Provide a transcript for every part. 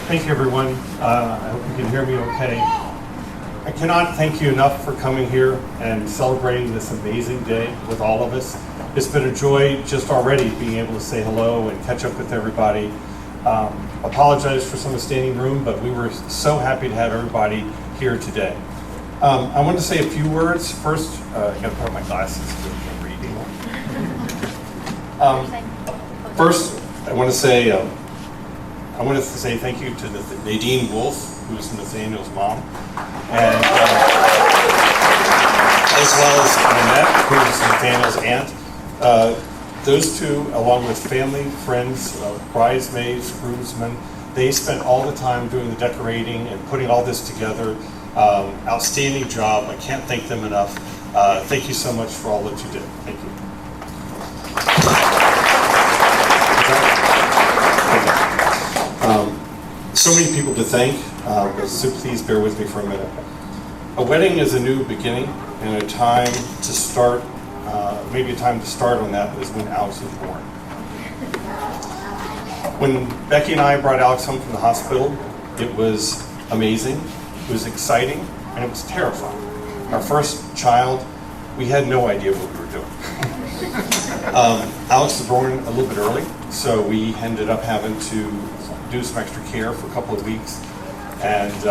Thank you, everyone. I hope you can hear me okay. I cannot thank you enough for coming here and celebrating this amazing day with all of us. It's been a joy just already being able to say hello and catch up with everybody. Apologize for some of the standing room, but we were so happy to have everybody here today. I want to say a few words. First, I got to put on my glasses so I'm reading. First, I want to say thank you to Nadine Wolfe, who is Nathaniel's mom, and as well as Annette, who is Nathaniel's aunt. Those two, along with family, friends, bridesmaids, groomsmen, they spent all the time doing the decorating and putting all this together. Outstanding job. I can't thank them enough. Thank you so much for all that you did. Thank you. So many people to thank, so please bear with me for a minute. A wedding is a new beginning and a time to start, maybe a time to start on that is when Alex was born. When Becky and I brought Alex home from the hospital, it was amazing, it was exciting, and it was terrifying. Our first child, we had no idea what we were doing. Alex was born a little bit early, so we ended up having to do some extra care for a couple of weeks, and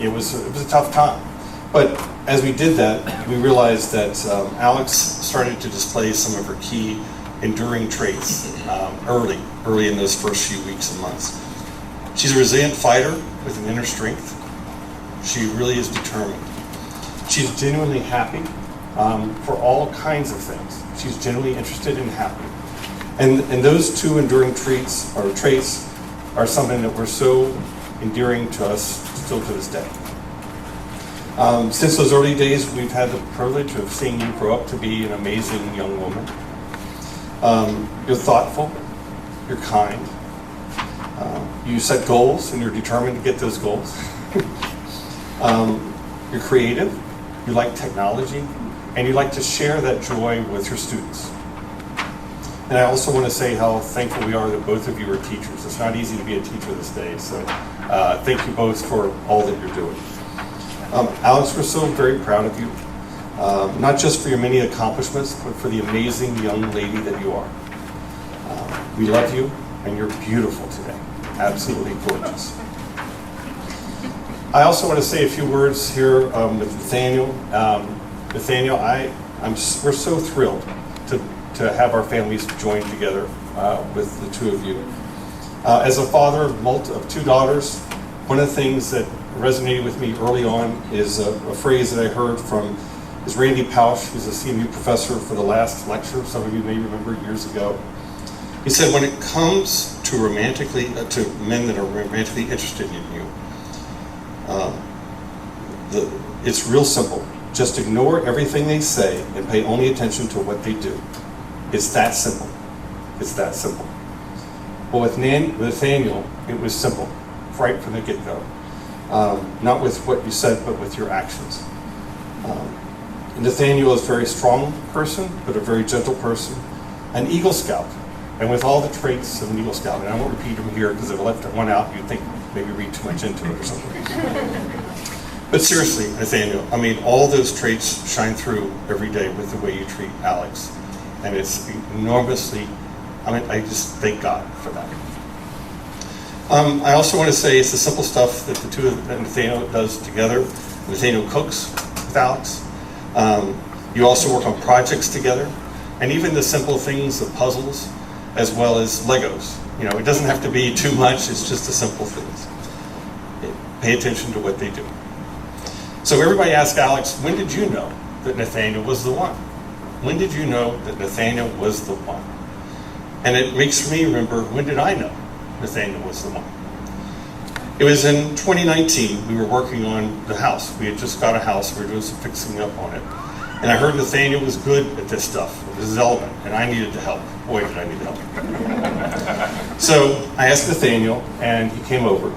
it was a tough time. But as we did that, we realized that Alex started to display some of her key enduring traits early in those first few weeks and months. She's a resilient fighter with an inner strength. She really is determined. She's genuinely happy for all kinds of things. She's genuinely interested and happy. And those two enduring traits are something that were so endearing to us still to this day. Since those early days, we've had the privilege of seeing you grow up to be an amazing young woman. You're thoughtful, you're kind, you set goals and you're determined to get those goals. You're creative, you like technology, and you like to share that joy with your students. And I also want to say how thankful we are that both of you are teachers. It's not easy to be a teacher this day, so thank you both for all that you're doing. Alex, we're so very proud of you, not just for your many accomplishments, but for the amazing young lady that you are. We love you, and you're beautiful today. Absolutely gorgeous. I also want to say a few words here with Nathaniel. Nathaniel, we're so thrilled to have our families join together with the two of you. As a father of two daughters, one of the things that resonated with me early on is a phrase that I heard from Randy Pausch, who's a CMU professor for the last lecture. Some of you may remember years ago. He said, when it comes to men that are romantically interested in you, it's real simple. Just ignore everything they say and pay only attention to what they do. It's that simple. It's that simple. Well, with Nathaniel, it was simple, right from the get-go. Not with what you said, but with your actions. Nathaniel is a very strong person, but a very gentle person, an Eagle Scout, and with all the traits of an Eagle Scout. And I won't repeat them here because if I left one out, you'd think maybe read too much into it or something. But seriously, Nathaniel, all those traits shine through every day with the way you treat Alex. And it's enormously, I just thank God for that. I also want to say it's the simple stuff that the two of Nathaniel does together. Nathaniel cooks with Alex. You also work on projects together. And even the simple things, the puzzles, as well as Legos. It doesn't have to be too much, it's just the simple things. Pay attention to what they do. So everybody asked Alex, when did you know that Nathaniel was the one? When did you know that Nathaniel was the one? And it makes me remember, when did I know Nathaniel was the one? It was in 2019, we were working on the house. We had just got a house, we were doing some fixing up on it. And I heard Nathaniel was good at this stuff, it was his element, and I needed to help. Boy, did I need help. So I asked Nathaniel, and he came over.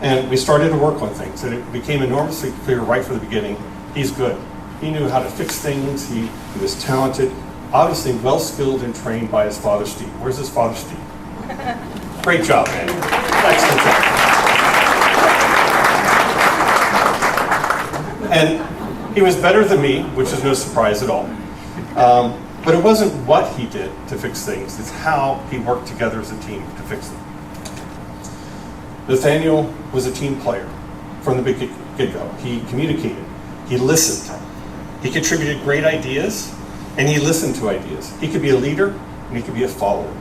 And we started to work on things, and it became enormously clear right from the beginning, he's good. He knew how to fix things, he was talented, obviously well-skilled and trained by his father, Steve. Where's his father, Steve? Great job, man. Excellent job. And he was better than me, which is no surprise at all. But it wasn't what he did to fix things, it's how he worked together as a team to fix them. Nathaniel was a team player from the get-go. He communicated, he listened, he contributed great ideas, and he listened to ideas. He could be a leader, and he could be a follower.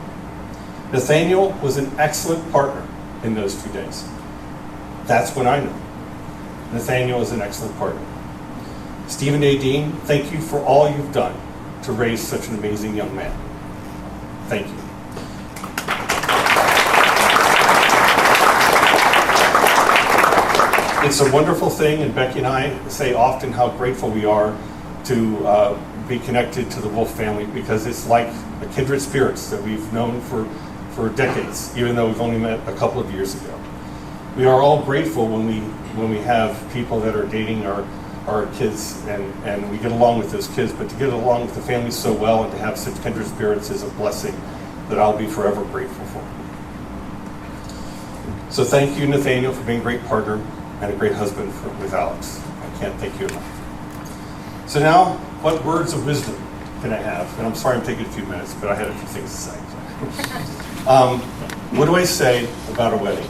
Nathaniel was an excellent partner in those 2 days. That's when I knew Nathaniel is an excellent partner. Stephen A. Dean, thank you for all you've done to raise such an amazing young man. Thank you. It's a wonderful thing, and Becky and I say often how grateful we are to be connected to the Wolfe family, because it's like a kindred spirits that we've known for decades, even though we've only met a couple of years ago. We are all grateful when we have people that are dating our kids, and we get along with those kids, but to get along with the family so well and to have such kindred spirits is a blessing that I'll be forever grateful for. So thank you, Nathaniel, for being a great partner and a great husband with Alex. I can't thank you enough. So now, what words of wisdom can I have? And I'm sorry I'm taking a few minutes, but I had a few things to say. What do I say about a wedding?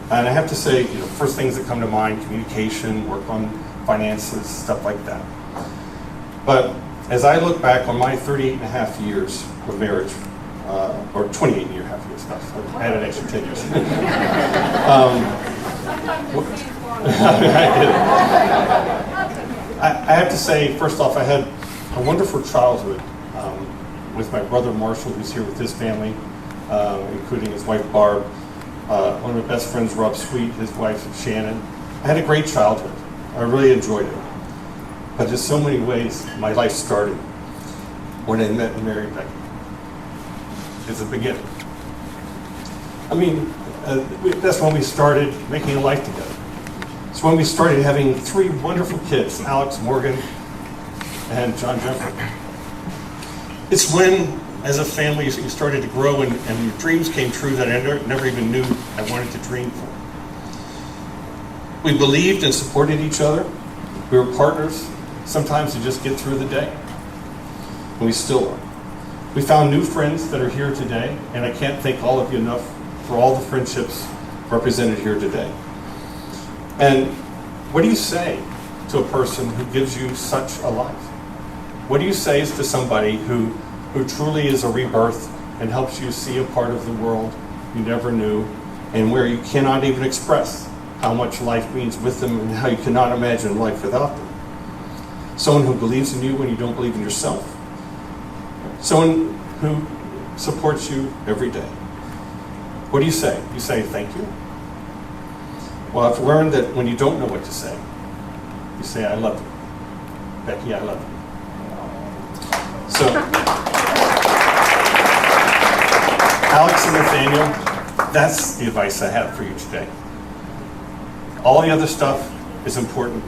And I have to say, first things that come to mind, communication, work on finances, stuff like that. But as I look back on my 38 and a half years of marriage, or 28 and a half years, I had an extra 10 years. I have to say, first off, I had a wonderful childhood with my brother Marshall, who's here with his family, including his wife Barb. One of my best friends, Rob Sweet, his wife Shannon. I had a great childhood. I really enjoyed it. But in so many ways, my life started when I met and married Becky. It's the beginning. I mean, that's when we started making a life together. It's when we started having 3 wonderful kids, Alex, Morgan, and John Jeffrey. It's when, as a family, you started to grow and your dreams came true that I never even knew I wanted to dream for. We believed and supported each other. We were partners, sometimes to just get through the day. And we still are. We found new friends that are here today, and I can't thank all of you enough for all the friendships represented here today. And what do you say to a person who gives you such a life? What do you say to somebody who truly is a rebirth and helps you see a part of the world you never knew, and where you cannot even express how much life means with them and how you cannot imagine life without them? Someone who believes in you when you don't believe in yourself. Someone who supports you every day. What do you say? You say thank you? Well, I've learned that when you don't know what to say, you say I love you. Becky, I love you. So, Alex and Nathaniel, that's the advice I have for you today. All the other stuff is important,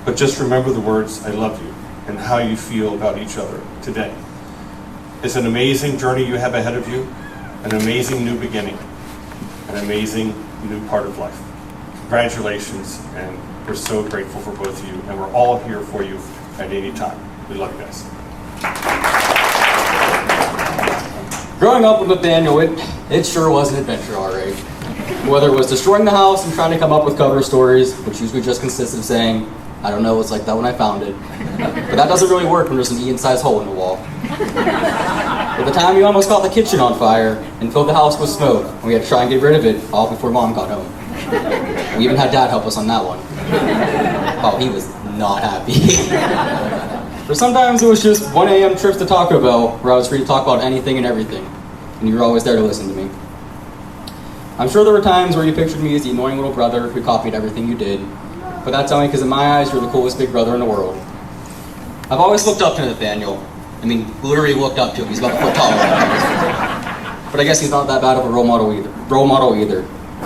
but just remember the words, I love you, and how you feel about each other today. It's an amazing journey you have ahead of you, an amazing new beginning, an amazing new part of life. Congratulations, and we're so grateful for both of you, and we're all here for you at any time. We love you guys. Growing up with Nathaniel, it sure was an adventure, all right. Whether it was destroying the house and trying to come up with cover stories, which usually just consisted of saying, I don't know, it's like that when I found it. But that doesn't really work when there's an Ian-sized hole in the wall. At the time, we almost caught the kitchen on fire and filled the house with smoke, and we had to try and get rid of it all before Mom got home. We even had Dad help us on that one. Oh, he was not happy. But sometimes it was just 1 a.m. trips to Taco Bell, where I was free to talk about anything and everything, and you were always there to listen to me. I'm sure there were times where you pictured me as the annoying little brother who copied everything you did, but that's only because in my eyes, you're the coolest big brother in the world. I've always looked up to Nathaniel. I mean, literally looked up to him. He's about a foot taller than I. But I guess he's not that bad of a role model either.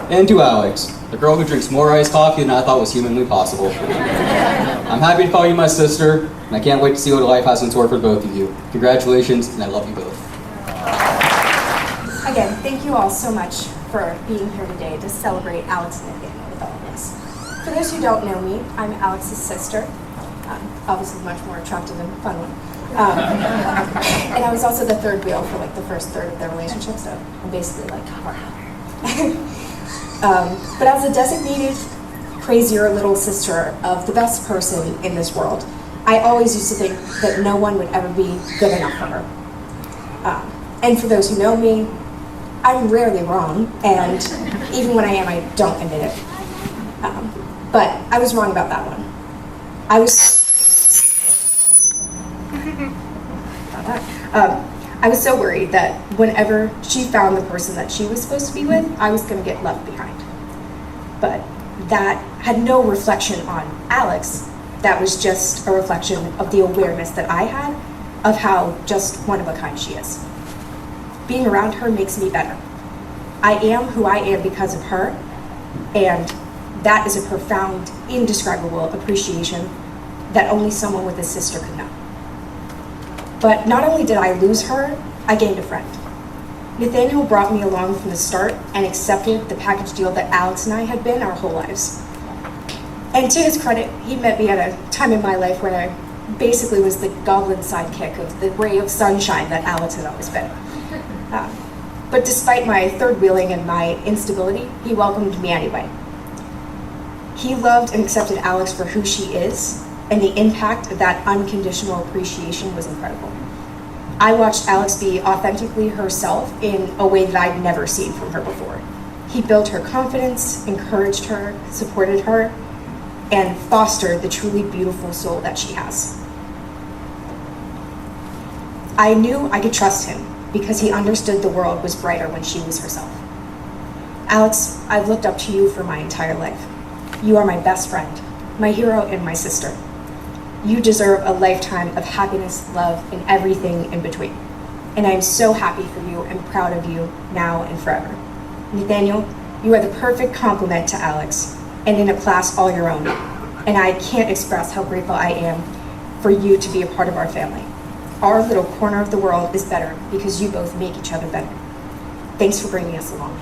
And to Alex, the girl who drinks more iced coffee than I thought was humanly possible. I'm happy to call you my sister, and I can't wait to see what life has in store for both of you. Congratulations, and I love you both. Again, thank you all so much for being here today to celebrate Alex and Nathaniel with all of us. For those who don't know me, I'm Alex's sister. Obviously much more attractive and fun one. And I was also the third wheel for like the first third of their relationship, so I'm basically like her. But as a designated crazier little sister of the best person in this world, I always used to think that no one would ever be good enough for her. And for those who know me, I'm rarely wrong, and even when I am, I don't admit it. But I was wrong about that one. I was so worried that whenever she found the person that she was supposed to be with, I was going to get left behind. But that had no reflection on Alex. That was just a reflection of the awareness that I had of how just one of a kind she is. Being around her makes me better. I am who I am because of her, and that is a profound, indescribable appreciation that only someone with a sister could know. But not only did I lose her, I gained a friend. Nathaniel brought me along from the start and accepted the package deal that Alex and I had been our whole lives. And to his credit, he met me at a time in my life when I basically was the goblin sidekick of the ray of sunshine that Alex had always been. But despite my third wheeling and my instability, he welcomed me anyway. He loved and accepted Alex for who she is, and the impact of that unconditional appreciation was incredible. I watched Alex be authentically herself in a way that I'd never seen from her before. He built her confidence, encouraged her, supported her, and fostered the truly beautiful soul that she has. I knew I could trust him because he understood the world was brighter when she was herself. Alex, I've looked up to you for my entire life. You are my best friend, my hero, and my sister. You deserve a lifetime of happiness, love, and everything in between. And I am so happy for you and proud of you now and forever. Nathaniel, you are the perfect complement to Alex, and in a class all your own. And I can't express how grateful I am for you to be a part of our family. Our little corner of the world is better because you both make each other better. Thanks for bringing us along.